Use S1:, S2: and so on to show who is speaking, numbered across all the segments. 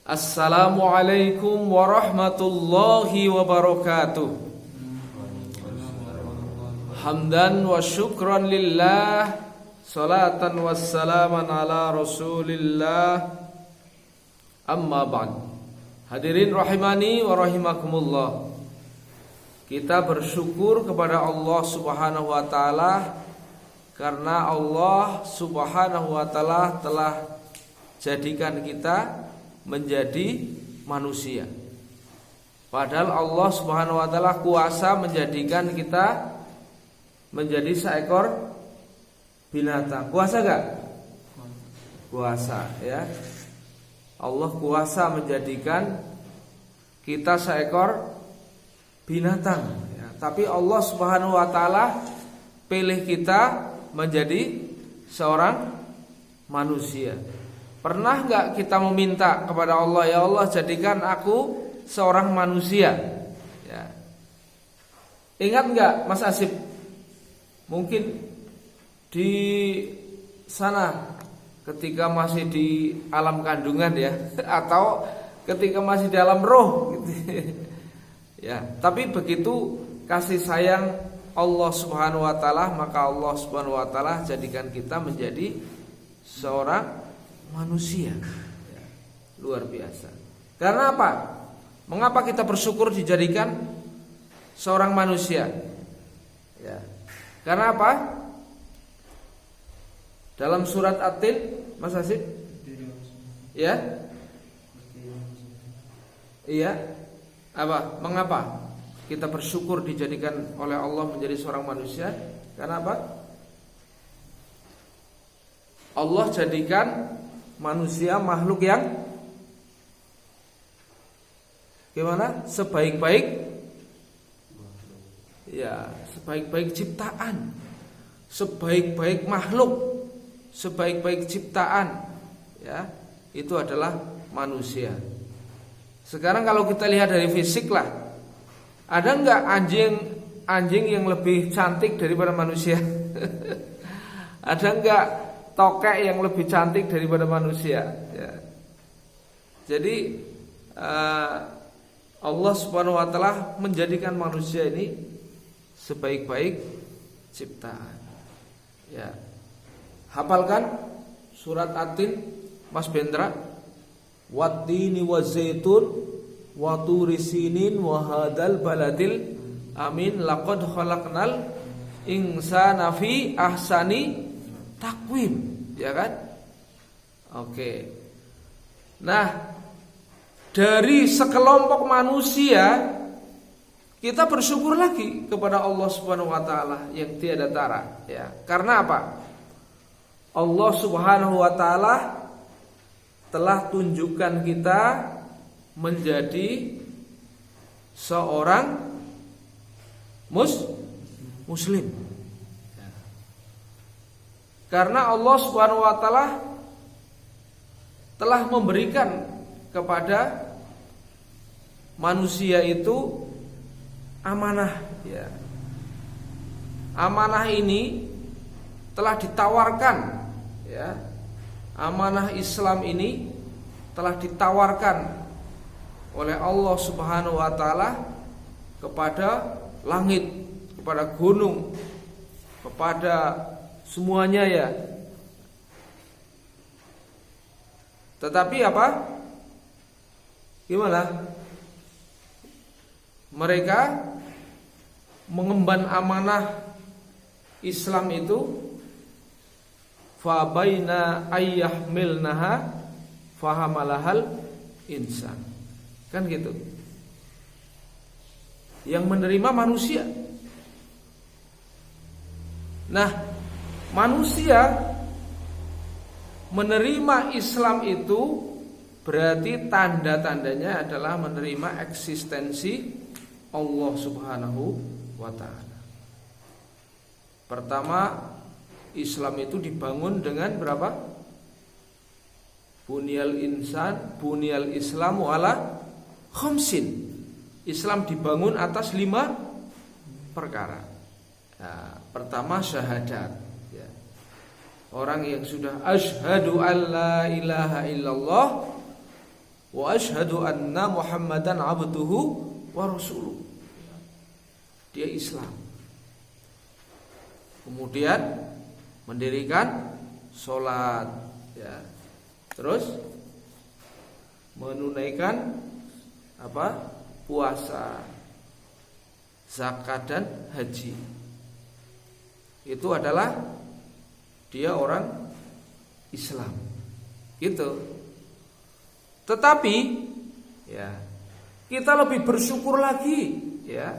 S1: Assalamualaikum warahmatullahi wabarakatuh. Hamdan wa syukran lillah, salatan wassalaman ala rasulillah. Amma ba'd. Hadirin rahimani wa rahimakumullah. Kita bersyukur kepada Allah Subhanahu wa taala karena Allah Subhanahu wa taala telah jadikan kita menjadi manusia. Padahal Allah Subhanahu wa taala kuasa menjadikan kita menjadi seekor binatang. Kuasa enggak? Kuasa, ya. Allah kuasa menjadikan kita seekor binatang, ya. Tapi Allah Subhanahu wa taala pilih kita menjadi seorang manusia. Pernah enggak kita meminta kepada Allah, ya Allah jadikan aku seorang manusia, ya. Ingat enggak Mas Asif? Mungkin di sana ketika masih di alam kandungan, ya, atau ketika masih di alam roh gitu. Ya, tapi begitu kasih sayang Allah Subhanahu wa taala, maka Allah Subhanahu wa taala jadikan kita menjadi seorang manusia, ya, luar biasa. Karena apa? Mengapa kita bersyukur dijadikan seorang manusia? Ya. Karena apa? Dalam surat At-Tin, Mas Asif? Ya? Iya. Apa? Mengapa kita bersyukur dijadikan oleh Allah menjadi seorang manusia? Karena apa? Allah jadikan manusia makhluk yang gimana? Sebaik-baik, ya, sebaik-baik ciptaan, sebaik-baik makhluk, sebaik-baik ciptaan, ya, itu adalah manusia. Sekarang kalau kita lihat dari fisik lah, ada enggak anjing yang lebih cantik daripada manusia? Ada enggak tokek yang lebih cantik daripada manusia, ya. Jadi Allah Subhanahu wa taala menjadikan manusia ini sebaik-baik ciptaan, ya. Hafalkan surat At-Tin, Mas Bendra. Wattini wazaitun wa turi sinin wa hadzal baladil amin laqad khalaqnal insana fi ahsani takwim, ya kan? Oke. Nah, dari sekelompok manusia kita bersyukur lagi kepada Allah Subhanahu wa taala yang tiada tara, ya. Karena apa? Allah Subhanahu wa taala telah tunjukkan kita menjadi seorang muslim. Karena Allah Subhanahu wa taala telah memberikan kepada manusia itu amanah, ya. Amanah ini telah ditawarkan, ya. Amanah Islam ini telah ditawarkan oleh Allah Subhanahu wa taala kepada langit, kepada gunung, kepada semuanya, ya. Tetapi apa? Gimana? Mereka mengemban amanah Islam itu, fa baina ayyahmilnaha fahamalahal insan. Kan gitu. Yang menerima manusia. Nah, manusia menerima Islam itu berarti tanda-tandanya adalah menerima eksistensi Allah Subhanahu wa taala. Pertama, Islam itu dibangun dengan berapa? Bunyal Islamu ala khamsin. Islam dibangun atas 5 perkara. Nah, pertama syahadat, ya. Orang yang sudah asyhadu alla ilaha illallah wa asyhadu anna Muhammadan abduhu wa rasuluh. Dia Islam. Kemudian mendirikan sholat, ya. Terus menunaikan puasa, zakat dan haji. Itu adalah dia orang Islam. Gitu. Tetapi ya, kita lebih bersyukur lagi, ya.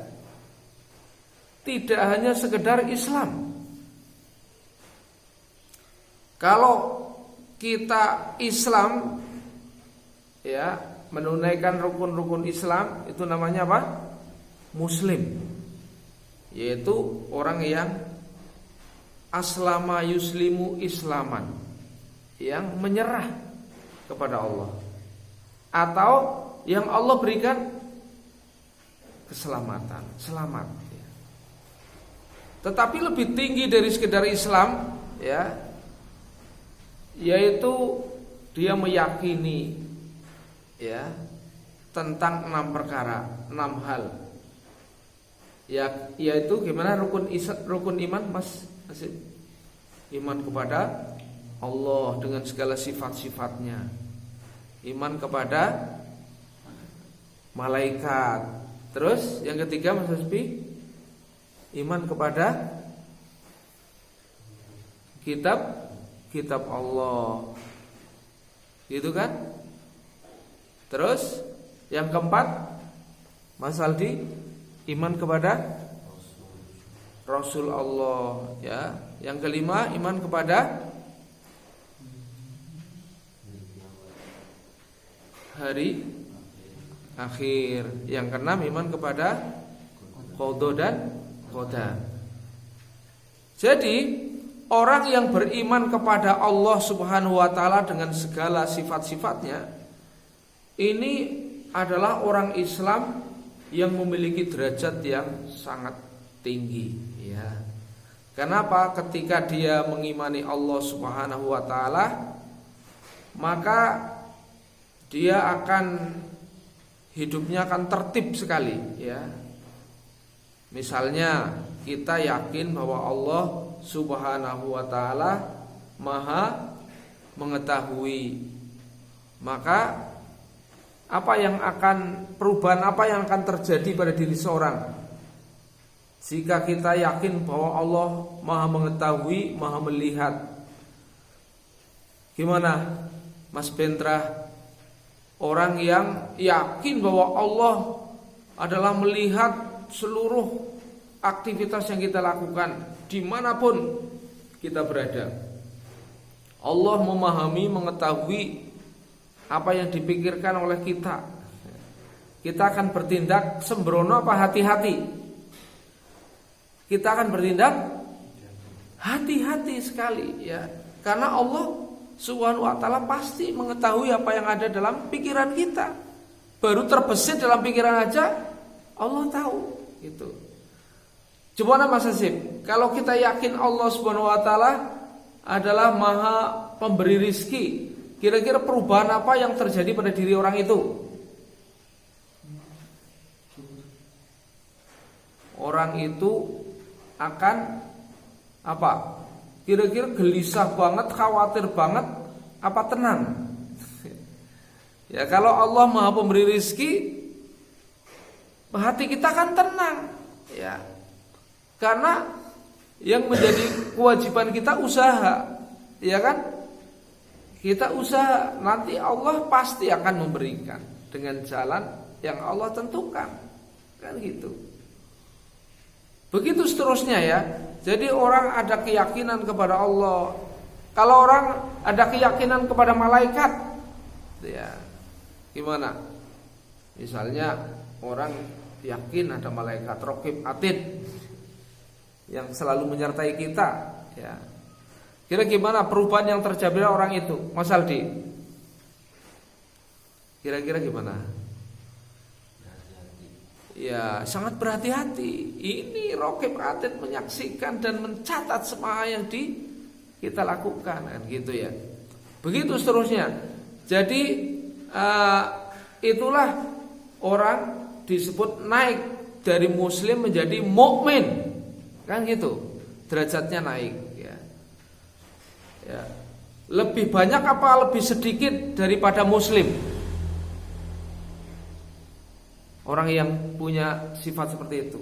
S1: Tidak hanya sekedar Islam. Kalau kita Islam, ya, menunaikan rukun-rukun Islam, itu namanya apa? Muslim. Yaitu orang yang aslama yuslimu islaman, yang menyerah kepada Allah, atau yang Allah berikan keselamatan, selamat, ya. Tetapi lebih tinggi dari sekedar Islam, ya, yaitu dia meyakini, ya, tentang 6 perkara, 6 hal, ya, yaitu gimana rukun iman, Mas Asyid? Iman kepada Allah dengan segala sifat-sifatnya, iman kepada malaikat. Terus yang ketiga, Mas Hasbi, iman kepada kitab Allah, gitu kan? Terus yang keempat, Mas Aldi, iman kepada Rasul Allah, ya. Yang kelima, iman kepada hari akhir. Yang keenam, iman kepada qada dan qadar. Jadi orang yang beriman kepada Allah Subhanahu wa taala dengan segala sifat-sifatnya, ini adalah orang Islam yang memiliki derajat yang sangat tinggi, ya. Kenapa? Ketika dia mengimani Allah Subhanahu wa taala, maka dia akan hidupnya akan tertib sekali, ya. Misalnya kita yakin bahwa Allah Subhanahu wa taala Maha mengetahui, maka perubahan apa yang akan terjadi pada diri seorang jika kita yakin bahwa Allah Maha mengetahui, Maha melihat? Gimana, Mas Bentra? Orang yang yakin bahwa Allah adalah melihat seluruh aktivitas yang kita lakukan dimanapun kita berada. Allah memahami, mengetahui apa yang dipikirkan oleh kita. Kita akan bertindak sembrono apa hati-hati? Kita akan bertindak hati-hati sekali, ya. Karena Allah Subhanahu wa taala pasti mengetahui apa yang ada dalam pikiran kita. Baru terbesit dalam pikiran aja Allah tahu, gitu. Coba Mas Hasib, kalau kita yakin Allah Subhanahu wa taala adalah Maha pemberi rizki, kira-kira perubahan apa yang terjadi pada diri orang itu? Orang itu akan apa? Kira-kira gelisah banget, khawatir banget, apa tenang? Ya, kalau Allah Maha pemberi rizki, hati kita kan tenang, ya. Karena yang menjadi kewajiban kita usaha, ya kan? Kita usaha, nanti Allah pasti akan memberikan dengan jalan yang Allah tentukan, kan gitu. Begitu seterusnya, ya. Jadi orang ada keyakinan kepada Allah. Kalau orang ada keyakinan kepada malaikat, ya, gimana? Misalnya orang yakin ada malaikat Raqib Atid yang selalu menyertai kita, ya. Kira gimana perubahan yang terjadi orang itu, Mas Aldi? Kira-kira gimana? Ya, sangat berhati-hati. Ini Raqib Atid menyaksikan dan mencatat semua yang kita lakukan, kan gitu, ya. Begitu seterusnya. Jadi itulah orang disebut naik dari muslim menjadi mukmin. Kan gitu. Derajatnya naik ya. Ya. Lebih banyak apa lebih sedikit daripada muslim? Orang yang punya sifat seperti itu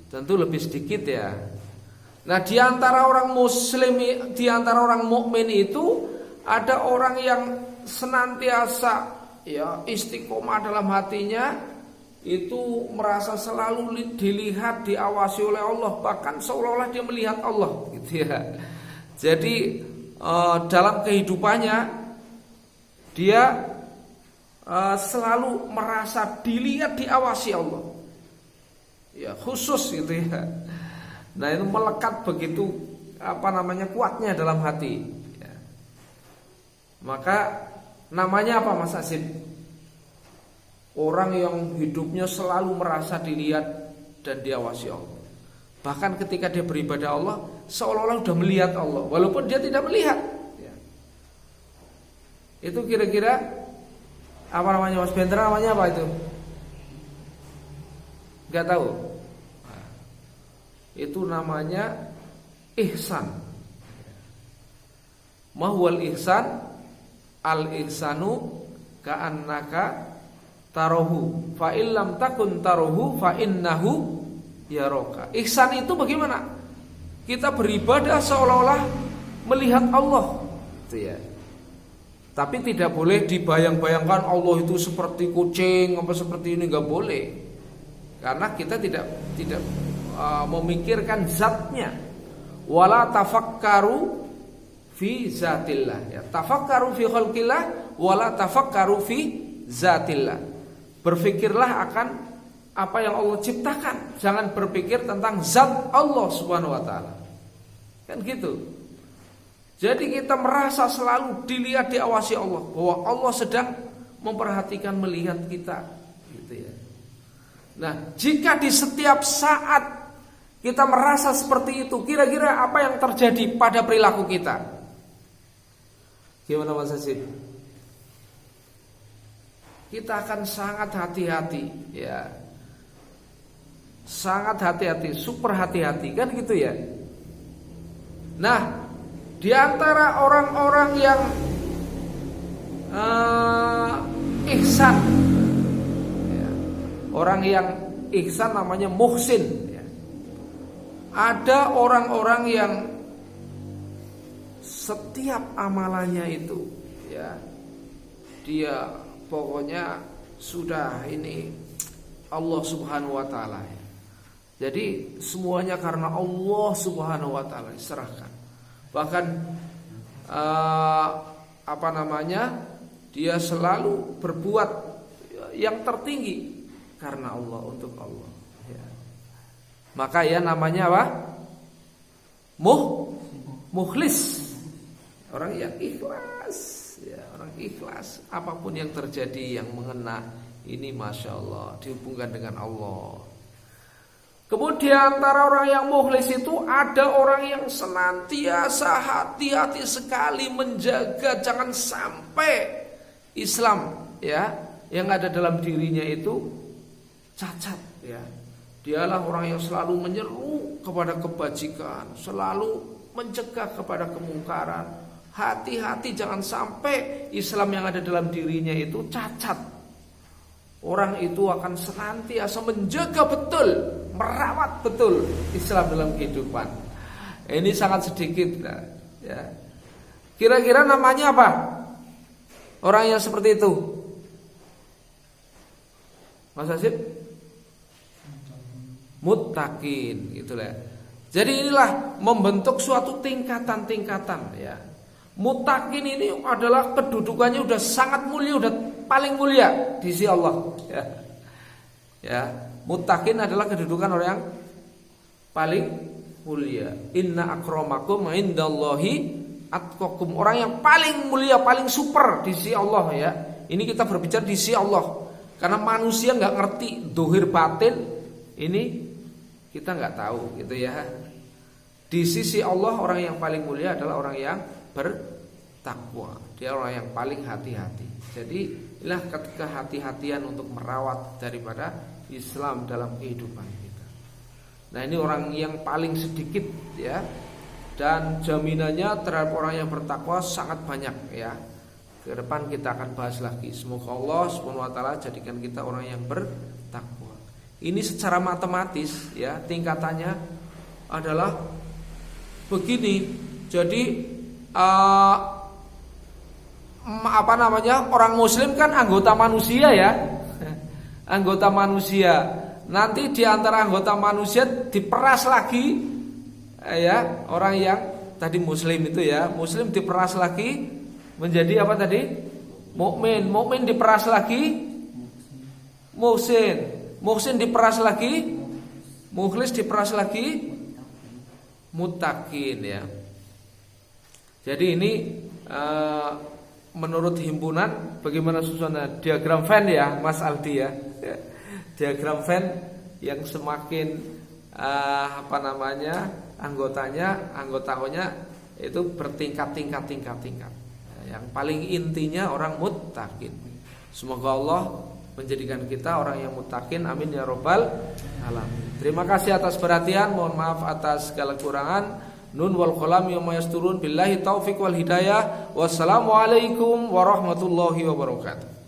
S1: tentu lebih sedikit ya. Nah, di antara orang muslim, di antara orang mukmin itu ada orang yang senantiasa ya istiqomah dalam hatinya, itu merasa selalu dilihat, diawasi oleh Allah, bahkan seolah-olah dia melihat Allah gitu ya. Jadi dalam kehidupannya dia selalu merasa dilihat, diawasi Allah. Ya, khusus gitu ya. Nah, itu melekat begitu kuatnya dalam hati ya. Maka namanya apa Mas Asid? Orang yang hidupnya selalu merasa dilihat dan diawasi Allah. Bahkan ketika dia beribadah Allah, seolah-olah sudah melihat Allah, walaupun dia tidak melihat ya. Itu kira-kira apa namanya Mas Bendera, namanya apa itu? Gak tahu. Nah, itu namanya ihsan. Mahwal ihsan, al ihsanu ka'annaka tarohu, fa illam takun tarohu fa innahu yaroka. Ihsan itu bagaimana? Kita beribadah seolah-olah melihat Allah, gitu ya. Tapi tidak boleh dibayang-bayangkan Allah itu seperti kucing apa seperti ini, nggak boleh. Karena kita tidak memikirkan zatnya. Wala tafakkaru fi zatillah ya. Tafakkaru fi khalqillah wala tafakkaru fi zatillah. Berpikirlah akan apa yang Allah ciptakan, jangan berpikir tentang zat Allah Subhanahu wa taala. Kan gitu. Jadi kita merasa selalu dilihat, diawasi Allah, bahwa Allah sedang memperhatikan, melihat kita gitu ya. Nah, jika di setiap saat kita merasa seperti itu, kira-kira apa yang terjadi pada perilaku kita? Gimana Mas Asid? Kita akan sangat hati-hati ya. Sangat hati-hati, super hati-hati, kan gitu ya. Nah, di antara orang-orang yang ihsan ya, orang yang ihsan namanya muhsin ya. Ada orang-orang yang setiap amalannya itu ya, dia pokoknya sudah ini Allah Subhanahu wa taala ya. Jadi semuanya karena Allah Subhanahu wa taala diserahkan. Bahkan dia selalu berbuat yang tertinggi karena Allah, untuk Allah ya. Maka ya namanya apa? Mukhlis. Orang yang ikhlas ya, orang ikhlas apapun yang terjadi yang mengena ini Masya Allah dihubungkan dengan Allah. Kemudian antara orang yang mukhlis itu ada orang yang senantiasa hati-hati sekali menjaga jangan sampai Islam ya yang ada dalam dirinya itu cacat ya. Dialah orang yang selalu menyeru kepada kebajikan, selalu mencegah kepada kemungkaran. Hati-hati jangan sampai Islam yang ada dalam dirinya itu cacat. Orang itu akan senantiasa menjaga betul, merawat betul Islam dalam kehidupan. Ini sangat sedikit ya. Kira-kira namanya apa? Orang yang seperti itu Mas Asyid? Muttaqin itulah. Jadi inilah membentuk suatu tingkatan-tingkatan ya. Muttaqin ini adalah kedudukannya udah sangat mulia, udah paling mulia di sisi Allah ya. Ya, muttaqin adalah kedudukan orang yang paling mulia. Inna akramakum indallahi atqakum. Orang yang paling mulia, paling super di sisi Allah ya. Ini kita berbicara di sisi Allah. Karena manusia nggak ngerti dohir batin, ini kita nggak tahu gitu ya. Di sisi Allah orang yang paling mulia adalah orang yang bertakwa. Dia orang yang paling hati-hati. Jadi inilah ketika hati-hatian untuk merawat daripada Islam dalam kehidupan kita. Nah, ini orang yang paling sedikit ya. Dan jaminannya terhadap orang yang bertakwa sangat banyak ya. Ke depan kita akan bahas lagi. Semoga Allah Subhanahu wa taala jadikan kita orang yang bertakwa. Ini secara matematis ya, tingkatannya adalah begini. Jadi orang muslim kan anggota manusia ya. Anggota manusia. Nanti di antara anggota manusia diperas lagi ya, orang yang tadi muslim itu ya, muslim diperas lagi menjadi apa tadi? Mukmin. Mukmin diperas lagi muhsin. Muhsin diperas lagi mukhlis, diperas lagi muttaqin ya. Jadi ini menurut himpunan bagaimana susunan diagram Venn ya Mas Aldi ya. Diagram Venn yang semakin anggotanya itu bertingkat-tingkat. Yang paling intinya orang muttaqin. Semoga Allah menjadikan kita orang yang muttaqin. Amin ya rabbal alamin. Terima kasih atas perhatian. Mohon maaf atas segala kekurangan. Nun wal qalam yawma yasturun. Billahi taufik wal hidayah. Wassalamualaikum warahmatullahi wabarakatuh.